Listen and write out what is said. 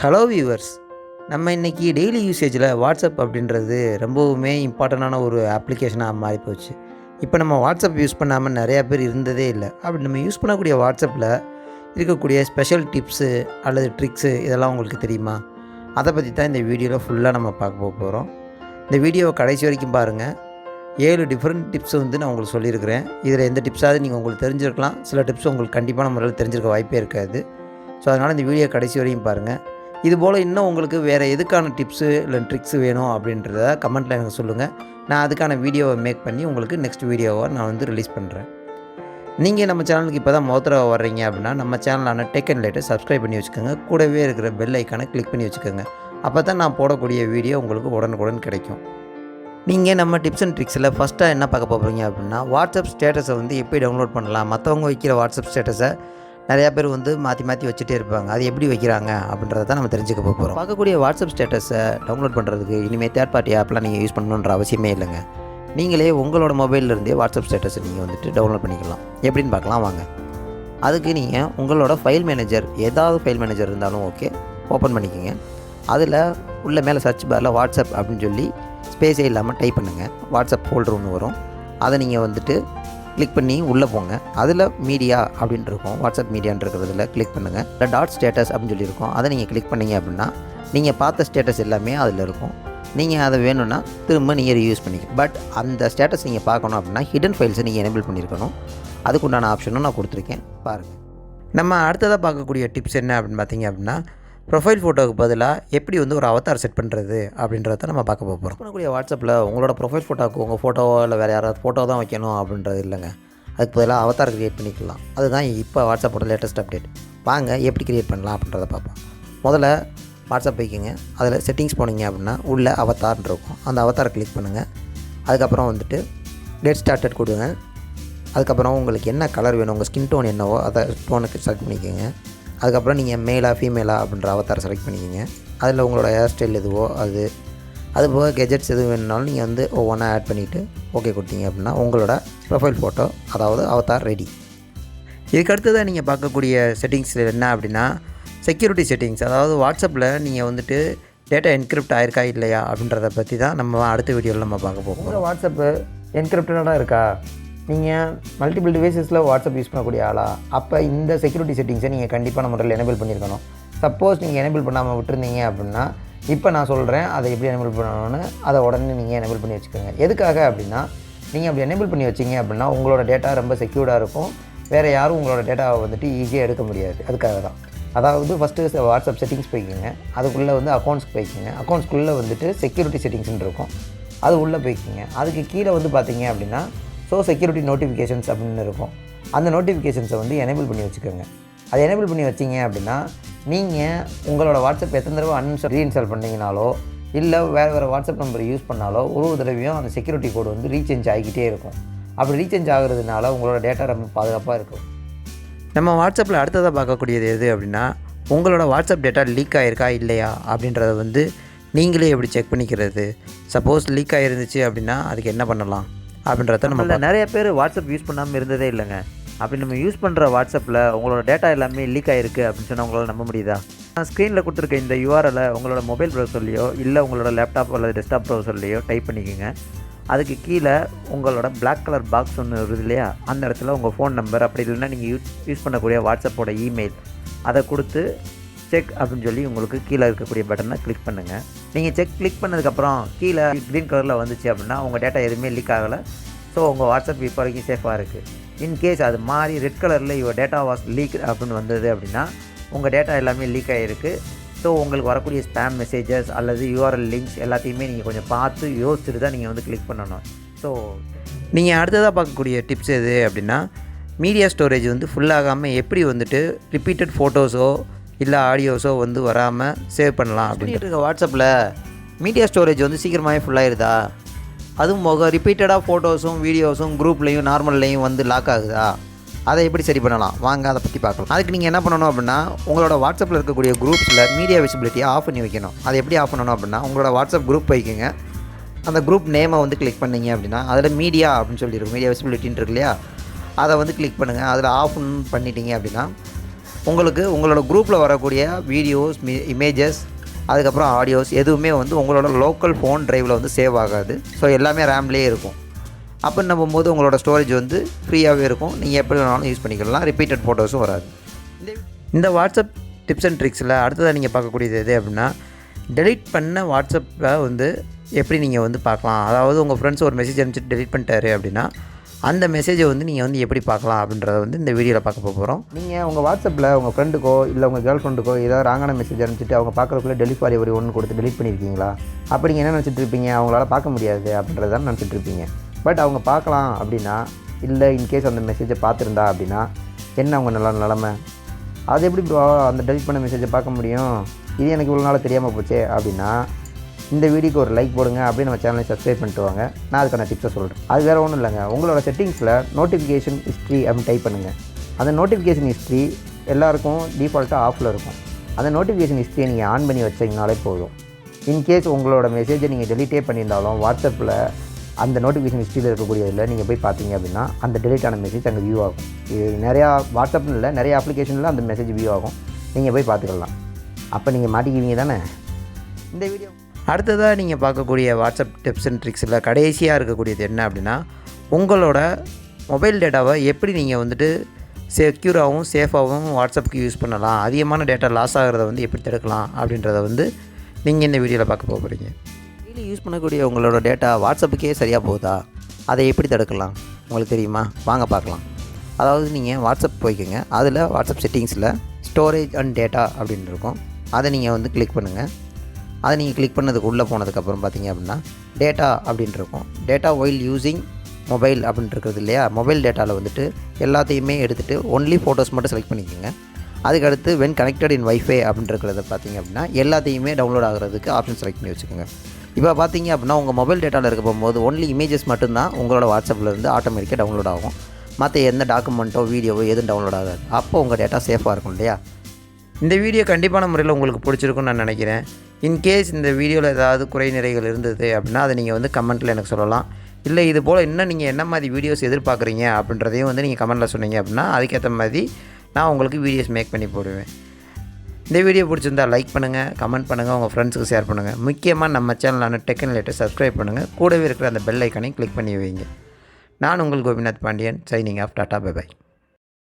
Hello viewers, நம்ம இன்றைக்கி daily யூசேஜில் WhatsApp அப்படின்றது ரொம்பவுமே இம்பார்ட்டண்டான ஒரு அப்ளிகேஷனாக மாறிப்போச்சு. இப்போ நம்ம வாட்ஸ்அப் யூஸ் பண்ணாமல் நிறையா பேர் இருந்ததே இல்லை. அப்படி நம்ம யூஸ் பண்ணக்கூடிய வாட்ஸ்அப்பில் இருக்கக்கூடிய ஸ்பெஷல் டிப்ஸு அல்லது ட்ரிக்ஸு இதெல்லாம் உங்களுக்கு தெரியுமா? அதை பற்றி தான் இந்த வீடியோவில் ஃபுல்லாக நம்ம பார்க்க போகிறோம். இந்த வீடியோவை கடைசி வரைக்கும் பாருங்கள். 7 டிஃப்ரெண்ட் டிப்ஸ் நான் உங்களுக்கு சொல்லியிருக்கிறேன். இதில் எந்த டிப்ஸாவது நீங்கள் உங்களுக்கு தெரிஞ்சிருக்கலாம். சில டிப்ஸ் உங்களுக்கு கண்டிப்பான முறையில் தெரிஞ்சிருக்க வாய்ப்பே இருக்காது. ஸோ அதனால் இந்த வீடியோ கடைசி வரையும் பாருங்கள். இதுபோல் இன்னும் உங்களுக்கு வேறு எதுக்கான டிப்ஸு இல்லை ட்ரிக்ஸு வேணும் அப்படின்றத கமெண்ட்டில் எனக்கு சொல்லுங்கள். நான் அதுக்கான வீடியோவை மேக் பண்ணி உங்களுக்கு நெக்ஸ்ட் வீடியோவை நான் ரிலீஸ் பண்ணுறேன். நீங்கள் நம்ம சேனலுக்கு இப்போ தான் தடவை வர்றீங்க அப்படின்னா நம்ம சேனலான Tech-nLITE சப்ஸ்கிரைப் பண்ணி வச்சுக்கோங்க. கூடவே இருக்கிற பெல் ஐக்கானை கிளிக் பண்ணி வச்சுக்கோங்க. அப்போ தான் நான் போடக்கூடிய வீடியோ உங்களுக்கு உடனுக்குடன் கிடைக்கும். நீங்கள் நம்ம டிப்ஸ் அண்ட் ட்ரிக்ஸில் ஃபஸ்ட்டாக என்ன பார்க்க போகிறீங்க அப்படின்னா, வாட்ஸ்அப் ஸ்டேட்டஸை எப்படி டவுன்லோட் பண்ணலாம். மற்றவங்க வைக்கிற வாட்ஸ்அப் ஸ்டேட்டஸை நிறையா பேர் மாற்றி மாற்றி வச்சுட்டே இருப்பாங்க. அது எப்படி வைக்கிறாங்க அப்படின்றத தான் நம்ம தெரிஞ்சுக்க போகிறோம். பார்க்கக்கூடிய வாட்ஸ்அப் ஸ்டேட்டஸை டவுன்லோட் பண்ணுறதுக்கு இனிமேல் தேர்ட் பார்ட்டி ஆப்லாம் நீங்கள் யூஸ் பண்ணணுன்ற அவசியமே இல்லைங்க. நீங்களே உங்களோட மொபைல்லேருந்தே வாட்ஸ்அப் ஸ்டேட்டஸை நீங்கள் டவுன்லோட் பண்ணிக்கலாம். எப்படின்னு பார்க்கலாம் வாங்க. அதுக்கு நீங்கள் உங்களோட ஃபைல் மேனேஜர், ஏதாவது ஃபைல் மேனேஜர் இருந்தாலும் ஓகே, ஓப்பன் பண்ணிக்கோங்க. அதில் உள்ள மேலே சர்ச் பாரில் வாட்ஸ்அப் அப்படின்னு சொல்லி ஸ்பேஸே இல்லாமல் டைப் பண்ணுங்கள். வாட்ஸ்அப் ஃபோல்டர் ஒன்று வரும். அதை நீங்கள் கிளிக் பண்ணி உள்ளே போங்க. அதில் மீடியா அப்படின்ட்டு இருக்கும். வாட்ஸ்அப் மீடியான்றதுல கிளிக் பண்ணுங்கள். இல்லை டாட் ஸ்டேட்டஸ் அப்படின்னு சொல்லியிருக்கோம். அதை நீங்கள் கிளிக் பண்ணிங்க அப்படின்னா நீங்கள் பார்த்த ஸ்டேட்டஸ் எல்லாமே அதில் இருக்கும். நீங்கள் அதை வேணும்னா திரும்ப நீங்கள் யூஸ் பண்ணிக்கலாம். பட் அந்த ஸ்டேட்டஸ் நீங்கள் பார்க்கணும் அப்படின்னா ஹிடன் ஃபைல்ஸை நீங்கள் எனேபிள் பண்ணியிருக்கணும். அதுக்குண்டான ஆப்ஷனும் நான் கொடுத்துருக்கேன், பாருங்கள். நம்ம அடுத்ததாக பார்க்கக்கூடிய டிப்ஸ் என்ன அப்படின்னு பார்த்தீங்க அப்படின்னா, ப்ரொஃபைல் ஃபோட்டோவுக்கு பதிலாக எப்படி ஒரு அவதார் செட் பண்ணுறது அப்படின்றத நம்ம பார்க்க போகிறோம். பண்ணக்கூடிய வாட்ஸ்அப்பில் உங்களோட ப்ரொஃபைல் ஃபோட்டோவுக்கு உங்கள் ஃபோட்டோவோ இல்லை வேறு யாராவது ஃபோட்டோ தான் வைக்கணும் அப்படின்றது இல்லைங்க. அதுக்கு பதிலாக அவதார் க்ரியேட் பண்ணிக்கலாம். அதுதான் இப்போ வாட்ஸ்அப்போட லேட்டஸ்ட் அப்டேட். வாங்க எப்படி க்ரியேட் பண்ணலாம் அப்படின்றத பார்ப்போம். முதல்ல வாட்ஸ்அப் வைக்கிங்க. அதில் செட்டிங்ஸ் போனீங்க அப்படின்னா உள்ள அவதார்னு இருக்கும். அந்த அவதாரை கிளிக் பண்ணுங்கள். அதுக்கப்புறம் கெட் ஸ்டார்டட் கொடுங்க. அதுக்கப்புறம் உங்களுக்கு என்ன கலர் வேணும், உங்கள் ஸ்கின் டோன் என்னவோ அதை டோனுக்கு செலக்ட் பண்ணிக்கோங்க. அதுக்கப்புறம் நீங்கள் மேலா ஃபீமேலா அப்படின்ற அவதாரை செலக்ட் பண்ணிக்கோங்க. அதில் உங்களோட ஹேர் ஸ்டைல் எதுவோ அதுபோக கெஜெட்ஸ் எதுவும் வேணுனாலும் நீங்கள் ஒவ்வொன்றா ஆட் பண்ணிவிட்டு ஓகே கொடுத்தீங்க அப்படின்னா உங்களோட ப்ரொஃபைல் ஃபோட்டோ, அதாவது அவதார் ரெடி. இதுக்கு அடுத்ததாக நீங்கள் பார்க்கக்கூடிய செட்டிங்ஸ் என்ன அப்படின்னா, செக்யூரிட்டி செட்டிங்ஸ். அதாவது வாட்ஸ்அப்பில் நீங்கள் டேட்டா என்கிரிப்ட் ஆயிருக்கா இல்லையா அப்படின்றத பற்றி தான் நம்ம அடுத்த வீடியோவில் நம்ம பார்க்க போகிறோம். வாட்ஸ்அப்பு என்கிரிப்டடாக இருக்கா, நீங்கள் மல்டிபிள் டிவைசஸில் வாட்ஸ்அப் யூஸ் பண்ணக்கூடிய ஆளா, அப்போ இந்த செக்யூரிட்டி செட்டிங்ஸை நீங்கள் கண்டிப்பான முறையில் எனேபிள் பண்ணியிருக்கணும். சப்போஸ் நீங்கள் எனேபிள் பண்ணாமல் விட்டுருந்தீங்க அப்படின்னா இப்போ நான் சொல்கிறேன் அதை எப்படி எனேபிள் பண்ணணும்னு. அதை உடனே நீங்கள் எனேபிள் பண்ணி வச்சுக்கோங்க. எதுக்காக அப்படின்னா, நீங்கள் அப்படி எனேபிள் பண்ணி வச்சிங்க அப்படின்னா உங்களோட டேட்டா ரொம்ப செக்யூர்டாக இருக்கும். வேறு யாரும் உங்களோட டேட்டாவை ஈஸியாக எடுக்க முடியாது. அதுக்காக தான். அதாவது ஃபஸ்ட்டு வாட்ஸ்அப் செட்டிங்ஸ் போய்க்கிங்க. அதுக்குள்ளே அக்கௌண்ட்ஸ்க்கு போய்க்கிங்க. அக்கௌண்ட்ஸ்குள்ளே செக்யூரிட்டி செட்டிங்ஸ்னு இருக்கும். அது உள்ளே போய்க்கிங்க. அதுக்கு கீழே பார்த்தீங்க அப்படின்னா செக்யூரிட்டி நோட்டிஃபிகேஷன்ஸ் அப்படின்னு இருக்கும். அந்த நோட்டிஃபிகேஷன்ஸை எனேபிள் பண்ணி வச்சுக்கோங்க. அதை எனேபிள் பண்ணி வச்சிங்க அப்படின்னா நீங்கள் உங்களோட வாட்ஸ்அப் எத்தனை தடவை ரீஇன்ஸ்டால் பண்ணிங்கனாலோ இல்லை வேறு வாட்ஸ்அப் நம்பர் யூஸ் பண்ணாலோ ஒரு தடவையும் அந்த செக்யூரிட்டி கோடு ரீசேஞ்ச் ஆகிக்கிட்டே இருக்கும். அப்படி ரீசேஞ்ச் ஆகுறதுனால உங்களோட டேட்டா ரொம்ப பாதுகாப்பாக இருக்கும். நம்ம வாட்ஸ்அப்பில் அடுத்ததாக பார்க்கக்கூடியது எது அப்படின்னா, உங்களோட வாட்ஸ்அப் டேட்டா லீக் ஆகிருக்கா இல்லையா அப்படின்றத நீங்களே எப்படி செக் பண்ணிக்கிறது. சப்போஸ் லீக் ஆகிருந்துச்சு அப்படின்னா அதுக்கு என்ன பண்ணலாம் அப்படின்றத நம்ம நிறைய பேர் வாட்ஸ்அப் யூஸ் பண்ணாமல் இருந்ததே இல்லைங்க. அப்படி நம்ம யூஸ் பண்ணுற வாட்ஸ்அப்பில் உங்களோட டேட்டா எல்லாமே லீக் ஆகிருக்கு அப்படின்னு சொன்னால் உங்களால் நம்ப முடியுதா? நான் ஸ்க்ரீனில் கொடுத்துருக்க இந்த யூஆர்எல்லை உங்களோட மொபைல் ப்ரௌசர்லையோ இல்லை உங்களோட லேப்டாப் அல்லது டெஸ்க்டாப் ப்ரௌசர்லையோ டைப் பண்ணிக்கோங்க. அதுக்கு கீழே உங்களோட பிளாக் கலர் பாக்ஸ் ஒன்று வருது இல்லையா, அந்த இடத்துல உங்கள் ஃபோன் நம்பர் அப்படி இல்லைன்னா நீங்கள் யூஸ் பண்ணக்கூடிய வாட்ஸ்அப்போட இமெயில் அதை கொடுத்து செக் அப்படின்னு சொல்லி உங்களுக்கு கீழே இருக்கக்கூடிய பட்டனை கிளிக் பண்ணுங்கள். நீங்கள் செக் கிளிக் பண்ணதுக்கப்புறம் கீழே க்ரீன் கலரில் வந்துச்சு அப்படின்னா உங்கள் டேட்டா எதுவுமே லீக் ஆகலை. ஸோ உங்கள் வாட்ஸ்அப் இப்போ வரைக்கும் சேஃபாக இருக்குது. இன்கேஸ் அது மாதிரி ரெட் கலரில் யுவர் டேட்டா வாஸ் லீக் அப்படின்னு வந்தது அப்படின்னா உங்கள் டேட்டா எல்லாமே லீக் ஆகிருக்கு. ஸோ உங்களுக்கு வரக்கூடிய ஸ்பேம் மெசேஜஸ் அல்லது யூஆர்எல் லிங்க்ஸ் எல்லாத்தையுமே நீங்கள் கொஞ்சம் பார்த்து யோசிச்சுட்டு தான் நீங்கள் கிளிக் பண்ணணும். ஸோ நீங்கள் அடுத்ததாக பார்க்கக்கூடிய டிப்ஸ் எது அப்படின்னா, மீடியா ஸ்டோரேஜ் ஃபுல்லாகாமல் எப்படி ரிப்பீட்டட் ஃபோட்டோஸோ இல்லை ஆடியோஸோ வராமல் சேவ் பண்ணலாம் அப்படின்ட்டு வாட்ஸ்அப்பில் மீடியா ஸ்டோரேஜ் சீக்கிரமாகவே ஃபுல்லாகிடுதா, அதுவும் போக ரிப்பீட்டடாக ஃபோட்டோஸும் வீடியோஸும் குரூப்லேயும் நார்மல்லையும் லாக் ஆகுதா, அதை எப்படி சரி பண்ணலாம் வாங்க அதை பற்றி பார்க்கலாம். அதுக்கு நீங்கள் என்ன பண்ணணும் அப்படின்னா, உங்களோட வாட்ஸ்அப்பில் இருக்கக்கூடிய குரூப்ஸில் மீடியா விசிபிலிட்டியை ஆஃப் பண்ணி வைக்கணும். அதை எப்படி ஆஃப் பண்ணணும் அப்படின்னா, உங்களோட வாட்ஸ்அப் குரூப் வைக்குங்க. அந்த குரூப் நேமை கிளிக் பண்ணிங்க அப்படின்னா அதில் மீடியா அப்படின்னு சொல்லியிருக்கும், மீடியா விசிபிலிட்டின்னு இருக்கு இல்லையா, அதை கிளிக் பண்ணுங்கள். அதில் ஆஃப் பண்ணிட்டீங்க அப்படின்னா உங்களுக்கு உங்களோட குரூப்பில் வரக்கூடிய வீடியோஸ், இமேஜஸ், அதுக்கப்புறம் ஆடியோஸ் எதுவுமே வந்து உங்களோட லோக்கல் ஃபோன் ட்ரைவில் வந்து சேவ் ஆகாது. ஸோ எல்லாமே ரேம்லேயே இருக்கும். அப்படின்னு நம்பும்போது உங்களோட ஸ்டோரேஜ் வந்து ஃப்ரீயாகவே இருக்கும். நீங்கள் எப்படி வேணாலும் யூஸ் பண்ணிக்கலாம். ரிப்பீட்டட் ஃபோட்டோஸும் வராது. இந்த வாட்ஸ்அப் டிப்ஸ் அண்ட் ட்ரிக்ஸில் அடுத்ததாக நீங்கள் பார்க்கக்கூடியது எது அப்படின்னா, டெலீட் பண்ண வாட்ஸ்அப்பில் வந்து எப்படி நீங்கள் வந்து பார்க்கலாம். அதாவது உங்கள் ஃப்ரெண்ட்ஸ் ஒரு மெசேஜ் அனுப்பிச்சிட்டு டெலீட் பண்ணிட்டாரு அப்படின்னா, அந்த மெசேஜை வந்து நீங்கள் வந்து எப்படி பார்க்கலாம் அப்படின்றத வந்து இந்த வீடியோவில் பார்க்க போகிறோம். நீங்கள் உங்கள் வாட்ஸ்அப்பில் உங்கள் ஃப்ரெண்டுக்கோ இல்லை உங்கள் கேர்ள் ஃப்ரெண்டுக்கோ ஏதாவது ராங்கான மெசேஜ் அனுப்பிச்சிட்டு அவங்க பார்க்குறதுக்குள்ளே டெலிட் ஃபார் எவரி ஒன்று கொடுத்து டெலிட் பண்ணியிருக்கீங்களா? அப்படி நீங்கள் என்ன நினச்சிட்டு இருப்பீங்க? அவங்களால பார்க்க முடியாது அப்படின்றதான் நினச்சிட்டு இருப்பீங்க. பட் அவங்க பார்க்கலாம் அப்படின்னா, இல்லை இன்கேஸ் அந்த மெசேஜை பார்த்துருந்தா அப்படின்னா என்ன அவங்க நிலமை? அது எப்படி அந்த டெலிட் பண்ண மெசேஜை பார்க்க முடியும்? இது எனக்கு இவ்வளோ நாள் தெரியாமல் போச்சே அப்படின்னா, இந்த வீடியோக்கு ஒரு லைக் போடுங்க, அப்படியே நம்ம சேனலை சப்ஸ்கிரைப் பண்ணிட்டு வாங்க. நான் அதுக்கான டிப்ஸை சொல்கிறேன். அது வேறு ஒன்றும் இல்லைங்க. உங்களோட செட்டிங்ஸில் நோட்டிஃபிகேஷன் ஹிஸ்ட்ரி அப்படின்னு டைப் பண்ணுங்கள். அந்த நோட்டிஃபிகேஷன் ஹிஸ்ட்ரி எல்லாருக்கும் டிஃபால்ட்டாக ஆஃபில் இருக்கும். அந்த நோட்டிஃபிகேஷன் ஹிஸ்ட்ரியை நீங்கள் ஆன் பண்ணி வச்சிங்கனாலே போதும். இன்கேஸ் உங்களோட மெசேஜை நீங்கள் டெலிட்டே பண்ணியிருந்தாலும் வாட்ஸ்அப்பில் அந்த நோட்டிஃபிகேஷன் ஹிஸ்ட்ரியில் இருக்கக்கூடியதில் நீங்கள் போய் பார்த்தீங்க அப்படின்னா அந்த டெலிட் ஆன மெசேஜ் அங்கே வியூ ஆகும். இது நிறையா வாட்ஸ்அப்னு இல்லை, நிறைய அப்ளிகேஷனில் அந்த மெசேஜ் வியூ ஆகும். நீங்கள் போய் பார்த்துக்கலாம். அப்போ நீங்கள் மாட்டிக்குவீங்க தானே. இந்த வீடியோ அடுத்ததாக நீங்கள் பார்க்கக்கூடிய வாட்ஸ்அப் டிப்ஸ் அண்ட் ட்ரிக்ஸில் கடைசியாக இருக்கக்கூடியது என்ன அப்படின்னா, உங்களோட மொபைல் டேட்டாவை எப்படி நீங்கள் வந்துட்டு செக்யூராகவும் சேஃபாகவும் வாட்ஸ்அப்புக்கு யூஸ் பண்ணலாம், அதிகமான டேட்டா லாஸ் ஆகிறத வந்து எப்படி தடுக்கலாம் அப்படின்றத வந்து நீங்கள் இந்த வீடியோவில் பார்க்க போகிறீங்க. டெய்லி யூஸ் பண்ணக்கூடிய உங்களோட டேட்டா வாட்ஸ்அப்புக்கே சரியாக போகுதா? அதை எப்படி தடுக்கலாம் உங்களுக்கு தெரியுமா? வாங்க பார்க்கலாம். அதாவது நீங்கள் வாட்ஸ்அப் போய்க்குங்க. அதில் வாட்ஸ்அப் செட்டிங்ஸில் ஸ்டோரேஜ் அண்ட் டேட்டா அப்படின்னு இருக்கும். அதை நீங்கள் வந்து கிளிக் பண்ணுங்கள். அதை நீங்கள் கிளிக் பண்ணதுக்கு உள்ளே போனதுக்கப்புறம் பார்த்தீங்க அப்படின்னா டேட்டா அப்படின்ட்டு இருக்கும். டேட்டா ஒயில் யூஸிங் மொபைல் அப்படின்ட்டு இருக்கிறது இல்லையா? மொபைல் டேட்டாவில் வந்துட்டு எல்லாத்தையுமே எடுத்துகிட்டு ஒன்லி ஃபோட்டோஸ் மட்டும் செலக்ட் பண்ணிக்கோங்க. அதுக்கடுத்து வென் கனெக்டட் இன் வைஃபை அப்படின்றத பார்த்தீங்க அப்படின்னா எல்லாத்தையுமே டவுன்லோட் ஆகிறதுக்கு ஆப்ஷன் செலக்ட் பண்ணி வச்சுக்கோங்க. இப்போ பார்த்தீங்க அப்படின்னா உங்கள் மொபைல் டேட்டாவில் இருக்க போகும்போது ஒன்லி இமேஜஸ் மட்டும்தான் உங்களோட வாட்ஸ்அப்பில் ஆட்டோமேட்டிக்காக டவுன்லோட் ஆகும். மற்ற எந்த டாக்குமெண்ட்டோ வீடியோவோ எதுவும் டவுன்லோட் ஆகாது. அப்போ உங்கள் டேட்டா சேஃபாக இருக்கும் இல்லையா? இந்த வீடியோ கண்டிப்பான முறையில் உங்களுக்கு பிடிச்சிருக்குன்னு நான் நினைக்கிறேன். இன்கேஸ் இந்த வீடியோவில் ஏதாவது குறை நிறைகள் இருந்தது அப்படின்னா அதை நீங்கள் வந்து கமெண்ட்டில் எனக்கு சொல்லலாம். இல்லை இது போல் இன்னும் நீங்கள் என்ன மாதிரி வீடியோஸ் எதிர்பார்க்குறீங்க அப்படின்றதையும் வந்து நீங்கள் கமெண்ட்டில் சொன்னீங்க அப்படின்னா அதுக்கேற்ற மாதிரி நான் உங்களுக்கு வீடியோஸ் மேக் பண்ணி போடுவேன். இந்த வீடியோ பிடிச்சிருந்தால் லைக் பண்ணுங்கள், கமெண்ட் பண்ணுங்கள், உங்கள் ஃப்ரெண்ட்ஸுக்கு ஷேர் பண்ணுங்கள். முக்கியமாக நம்ம சேனலான Tech-nLITE சப்ஸ்கிரைப் பண்ணுங்கள். கூடவே இருக்கிற அந்த பெல் ஐக்கானையும் கிளிக் பண்ணி வைங்க. நான் உங்கள் Gopinath Pandian, signing off. Tata, bye பாய்.